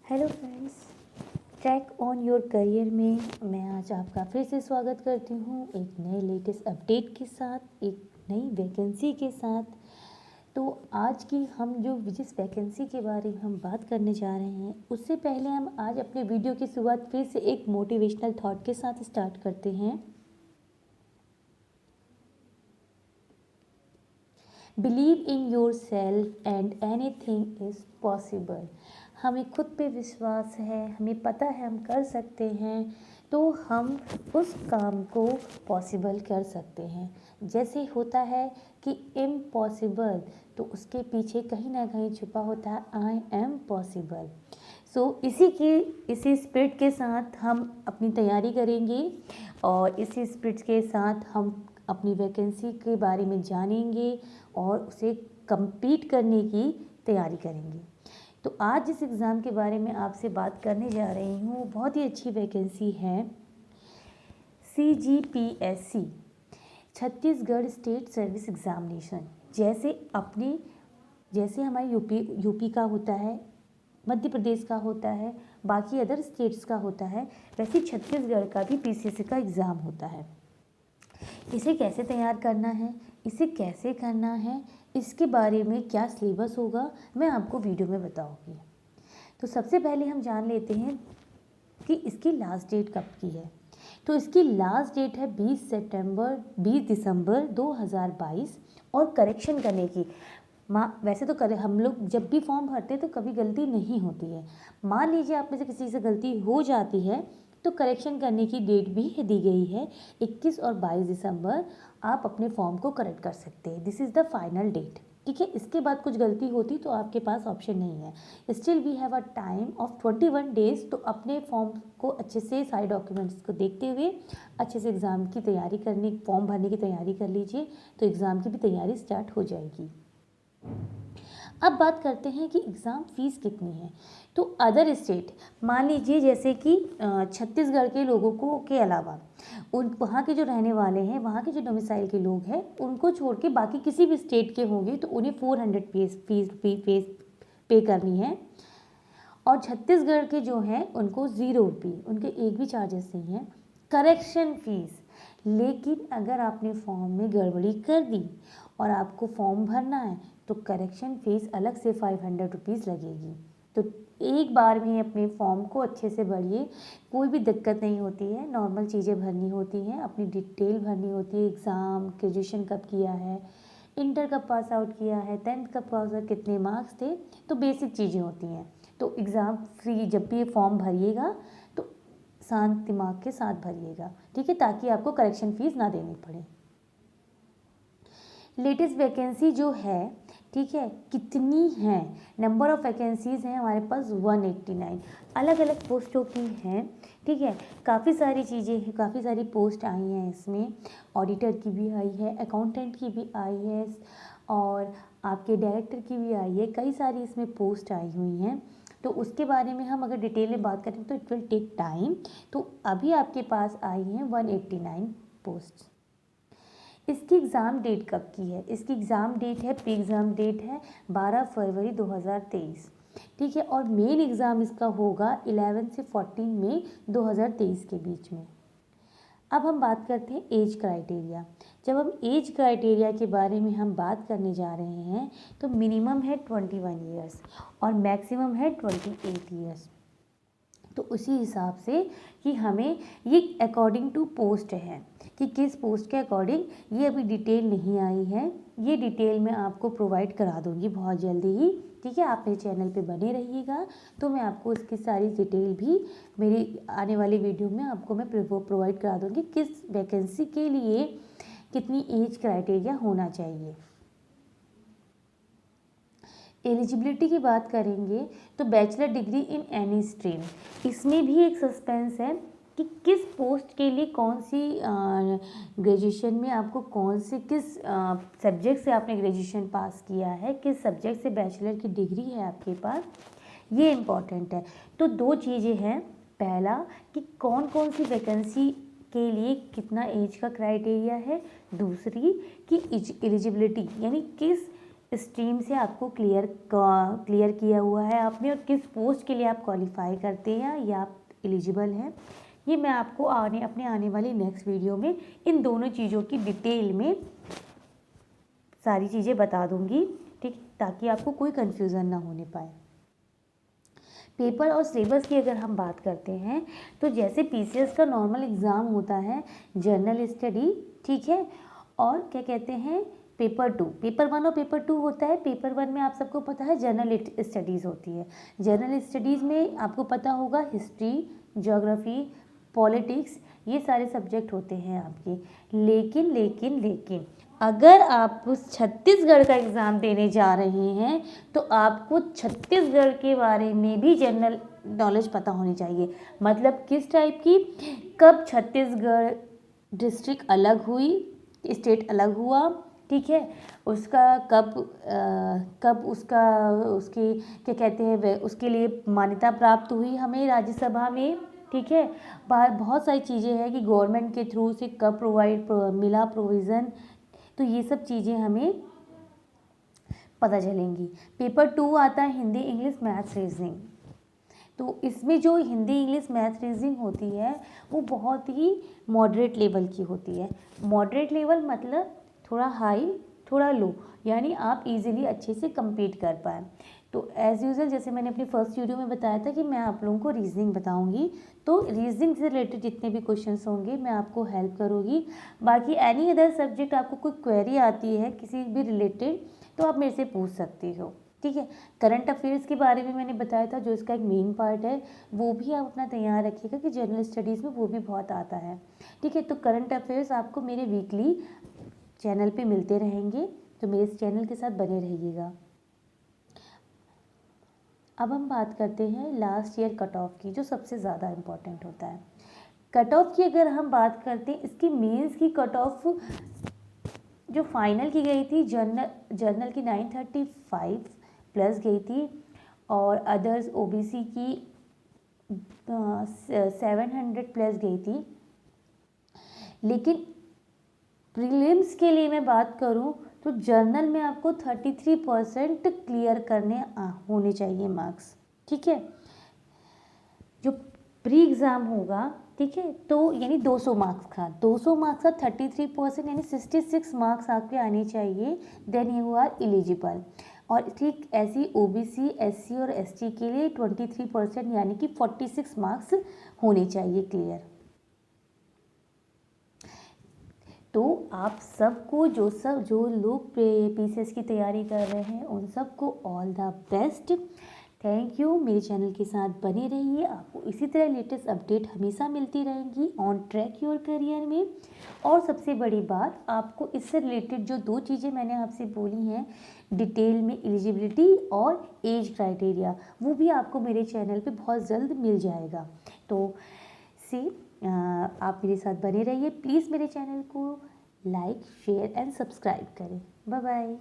Hello friends, track on your career में मैं आज आपका फिर से स्वागत करती हूँ एक नए लेटेस्ट अपडेट के साथ, एक नई वैकेंसी के साथ। तो आज की हम जिस वैकेंसी के बारे में हम बात करने जा रहे हैं, उससे पहले हम आज अपने वीडियो की शुरुआत फिर से एक मोटिवेशनल थॉट के साथ स्टार्ट करते हैं। Believe in your self and anything is possible. हमें खुद पे विश्वास है, हमें पता है हम कर सकते हैं, तो हम उस काम को पॉसिबल कर सकते हैं। जैसे होता है कि इम्पॉसिबल, तो उसके पीछे कहीं ना कहीं छुपा होता है आई एम पॉसिबल। इसी स्पिरिट के साथ हम अपनी तैयारी करेंगे और इसी स्पिरिट के साथ हम अपनी वैकेंसी के बारे में जानेंगे और उसे कंप्लीट करने की तैयारी करेंगे। तो आज जिस एग्ज़ाम के बारे में आपसे बात करने जा रही हूँ वो बहुत ही अच्छी वैकेंसी है। CGPSC Chhattisgarh state service examination. जैसे हमारे यूपी का होता है, मध्य प्रदेश का होता है, बाकी अदर स्टेट्स का होता है, वैसे छत्तीसगढ़ का भी PCSC का एग्ज़ाम होता है। इसे कैसे तैयार करना है, इसे कैसे करना है, इसके बारे में क्या सिलेबस होगा, मैं आपको वीडियो में बताऊंगी। तो सबसे पहले हम जान लेते हैं कि इसकी लास्ट डेट कब की है। तो इसकी लास्ट डेट है 20 दिसंबर 2022 और करेक्शन करने की वैसे तो हम लोग जब भी फॉर्म भरते हैं तो कभी गलती नहीं होती है। मान लीजिए आप में से किसी से गलती हो जाती है तो करेक्शन करने की डेट भी दी गई है 21 और 22 दिसंबर। आप अपने फॉर्म को करेक्ट कर सकते हैं। This is the final date, ठीक है। इसके बाद कुछ गलती होती तो आपके पास ऑप्शन नहीं है। Still we have a time of 21 days. तो अपने फॉर्म को अच्छे से सारे डॉक्यूमेंट्स को देखते हुए अच्छे से एग्ज़ाम की तैयारी फॉर्म भरने की तैयारी कर लीजिए, तो एग्ज़ाम की भी तैयारी स्टार्ट हो जाएगी। अब बात करते हैं कि एग्ज़ाम फीस कितनी है। तो अदर स्टेट, मान लीजिए जैसे कि छत्तीसगढ़ के लोगों को के अलावा वहाँ के जो रहने वाले हैं, वहाँ के जो डोमिसाइल के लोग हैं, उनको छोड़ के बाकी किसी भी स्टेट के होंगे तो उन्हें 400 फीस पे करनी है। और छत्तीसगढ़ के जो हैं उनको 0 रुपये, उनके एक भी चार्जेस नहीं है। करेक्शन फीस, लेकिन अगर आपने फॉर्म में गड़बड़ी कर दी और आपको फॉर्म भरना है तो करेक्शन फीस अलग से 500 रुपीज़ लगेगी। तो एक बार में अपने फॉर्म को अच्छे से भरिए, कोई भी दिक्कत नहीं होती है। नॉर्मल चीज़ें भरनी होती हैं, अपनी डिटेल भरनी होती है। एग्ज़ाम, ग्रेजुएशन कब किया है, इंटर कब पास आउट किया है, 10th कब पास आउट, कितने मार्क्स थे, तो बेसिक चीज़ें होती हैं। तो एग्ज़ाम फ्री जब भी ये फॉर्म भरिएगा तो शांत दिमाग के साथ भरिएगा, ठीक है, ताकि आपको करेक्शन फीस ना देनी पड़े। लेटेस्ट वैकेंसी जो है, ठीक है, कितनी है, नंबर ऑफ़ वैकेंसीज़ हैं हमारे पास 189 अलग अलग पोस्टों की हैं, ठीक है। काफ़ी सारी चीज़ें हैं, काफ़ी सारी पोस्ट आई हैं इसमें। ऑडिटर की भी आई है, अकाउंटेंट की भी आई है और आपके डायरेक्टर की भी आई है। कई सारी इसमें पोस्ट आई हुई हैं। तो उसके बारे में हम अगर डिटेल में बात करें तो इट विल टेक टाइम। तो अभी आपके पास आई हैं 189 पोस्ट। इसकी एग्ज़ाम डेट कब की है? इसकी एग्ज़ाम डेट है, प्री एग्ज़ाम डेट है 12 फरवरी 2023, ठीक है। और मेन एग्ज़ाम इसका होगा 11 से 14 मई 2023 के बीच में। अब हम बात करते हैं एज क्राइटेरिया। जब हम एज क्राइटेरिया के बारे में हम बात करने जा रहे हैं तो मिनिमम है 21 ईयर्स और मैक्सिमम है 28 ईयर्स। तो उसी हिसाब से कि हमें ये अकॉर्डिंग टू पोस्ट है कि किस पोस्ट के अकॉर्डिंग, ये अभी डिटेल नहीं आई है। ये डिटेल मैं आपको प्रोवाइड करा दूँगी बहुत जल्दी ही, ठीक है। आप मेरे चैनल पे बने रहिएगा तो मैं आपको इसकी सारी डिटेल भी मेरी आने वाली वीडियो में आपको मैं प्रोवाइड करा दूँगी, किस वैकेंसी के लिए कितनी एज क्राइटेरिया होना चाहिए। एलिजिबिलिटी की बात करेंगे तो bachelor degree in any stream, इसमें भी एक सस्पेंस है कि किस पोस्ट के लिए कौन सी ग्रेजुएशन में आपको किस सब्जेक्ट से आपने ग्रेजुएशन पास किया है, किस सब्जेक्ट से बैचलर की डिग्री है आपके पास, ये इम्पॉर्टेंट है। तो दो चीज़ें हैं, पहला कि कौन कौन सी वैकेंसी के लिए कितना एज का क्राइटेरिया है, दूसरी कि एलिजिबिलिटी यानी किस स्ट्रीम से आपको क्लियर किया हुआ है आपने, और किस पोस्ट के लिए आप क्वालिफाई करते हैं या आप एलिजिबल हैं, ये मैं आपको अपने आने वाली नेक्स्ट वीडियो में इन दोनों चीज़ों की डिटेल में सारी चीज़ें बता दूंगी, ठीक, ताकि आपको कोई कन्फ्यूज़न ना होने पाए। पेपर और सिलेबस की अगर हम बात करते हैं तो जैसे पीसीएस का नॉर्मल एग्ज़ाम होता है जनरल स्टडी, ठीक है, और क्या कहते हैं पेपर 2, पेपर 1 और पेपर 2 होता है। पेपर 1 में आप सबको पता है जनरल स्टडीज़ होती है। जनरल स्टडीज़ में आपको पता होगा हिस्ट्री, ज्योग्राफी, पॉलिटिक्स, ये सारे सब्जेक्ट होते हैं आपके। लेकिन अगर आप छत्तीसगढ़ का एग्ज़ाम देने जा रहे हैं तो आपको छत्तीसगढ़ के बारे में भी जनरल नॉलेज पता होनी चाहिए। मतलब किस टाइप की, कब छत्तीसगढ़ डिस्ट्रिक्ट अलग हुई, स्टेट अलग हुआ, ठीक है, उसका कब उसकी क्या कहते हैं उसके लिए मान्यता प्राप्त हुई हमें राज्यसभा में, ठीक है। बहुत सारी चीज़ें हैं कि गवर्नमेंट के थ्रू से कब मिला प्रोविज़न, तो ये सब चीज़ें हमें पता चलेंगी। पेपर 2 आता है हिंदी, इंग्लिश, मैथ्स, रीजनिंग। तो इसमें जो हिंदी, इंग्लिश, मैथ्स, रीजनिंग होती है वो बहुत ही मॉडरेट लेवल की होती है। मॉडरेट लेवल मतलब थोड़ा हाई थोड़ा लो, यानी आप इजीली अच्छे से कंप्लीट कर पाएँ। तो एज़ यूजुअल जैसे मैंने अपनी फर्स्ट वीडियो में बताया था कि मैं आप लोगों को रीजनिंग बताऊंगी, तो रीजनिंग से रिलेटेड जितने भी क्वेश्चंस होंगे मैं आपको हेल्प करूँगी। बाकी एनी अदर सब्जेक्ट आपको कोई क्वेरी आती है किसी भी रिलेटेड तो आप मेरे से पूछ सकते हो, ठीक है। करंट अफेयर्स के बारे में मैंने बताया था, जो इसका एक मेन पार्ट है वो भी आप अपना तैयार रखिएगा कि जनरल स्टडीज़ में वो भी बहुत आता है, ठीक है। तो करंट अफेयर्स आपको मेरे वीकली चैनल पे मिलते रहेंगे, तो मेरे इस चैनल के साथ बने रहिएगा। अब हम बात करते हैं लास्ट ईयर कट ऑफ की, जो सबसे ज़्यादा इम्पॉर्टेंट होता है। कट ऑफ की अगर हम बात करते हैं, इसकी मेंस की कट ऑफ जो फाइनल की गई थी जर्नल की 935 प्लस गई थी, और अदर्स ओबीसी की 700 प्लस गई थी। लेकिन प्रीलिम्स के लिए मैं बात करूं तो जर्नल में आपको 33% क्लियर करने होने चाहिए मार्क्स, ठीक है। जो प्री एग्ज़ाम होगा, ठीक है, तो यानी 200 मार्क्स का 33% यानी 66 मार्क्स आपके आने चाहिए, देन यू आर एलिजिबल। और ठीक ऐसी ओबीसी, एससी और एसटी के लिए 23% यानी कि 46 मार्क्स होने चाहिए क्लियर। तो आप सबको जो लोग पीसीएस की तैयारी कर रहे हैं उन सबको all the best. Thank you. मेरे चैनल के साथ बने रहिए, आपको इसी तरह लेटेस्ट अपडेट हमेशा मिलती रहेंगी ऑन ट्रैक योर करियर में। और सबसे बड़ी बात, आपको इससे रिलेटेड जो 2 चीज़ें मैंने आपसे बोली हैं डिटेल में, एलिजिबिलिटी और एज क्राइटेरिया, वो भी आपको मेरे चैनल पे बहुत जल्द मिल जाएगा। तो आप मेरे साथ बने रहिए। प्लीज़ मेरे चैनल को लाइक, शेयर एंड सब्सक्राइब करें। Bye bye.